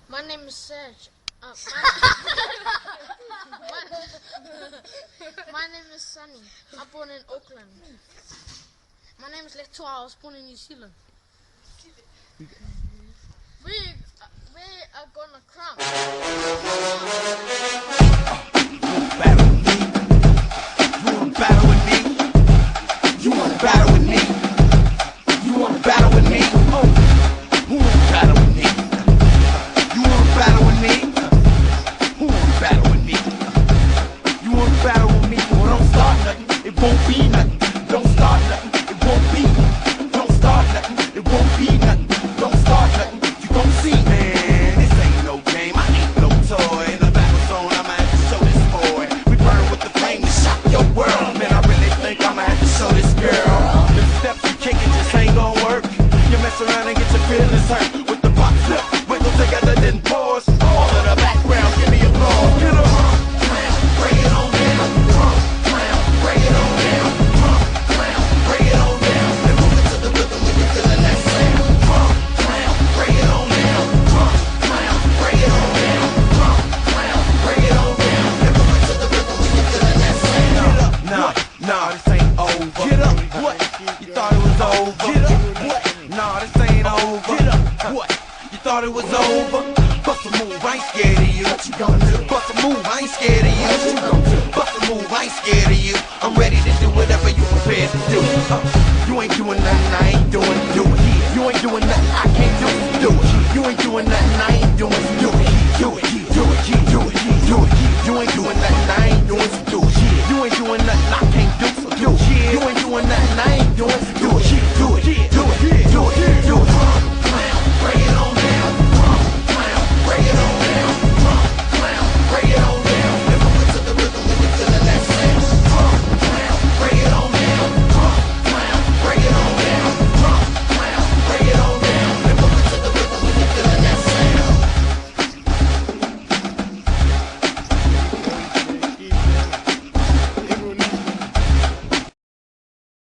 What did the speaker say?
My name is Serge. My name is Sunny. I'm born in Auckland. My name is Letoa. I was born in New Zealand. We are gonna crump. Battle with me? You wanna battle with me? You wanna battle with me? You wanna battle with me? Oh, who wanna battle with me? You wanna battle with me? Who wanna battle with me? You wanna battle with me? Well, don't start nothing. It won't be nothing. Don't start nothing. It won't be. Don't start nothing. It won't be nothing. Don't start nothing. You gon' see, man. This ain't no game. I ain't no toy. In the battle zone, I'ma have to show this boy. We burn with the flame to shock your world. Man, I really think I'ma have to show this girl. The steps you kicking just ain't gon' work. You mess around and get your feelings hurt. With the pop flip, wiggle together, then pause. All of the background, give me applause. Get up. Bring it on down. Bring it on down. Bring it on down. And move it to the rhythm when you're feeling that sound. Bring it on down. Bring it on down. Bring it on down. And move it to the rhythm when you're feeling that sound. Nah, this ain't over. Get up. What? You thought it was over? Get up. What? Nah, this ain't over. Get up. What? You thought it was over? Bust a move, I ain't scared of you. What you gonna do? Bust a move, I ain't scared of you.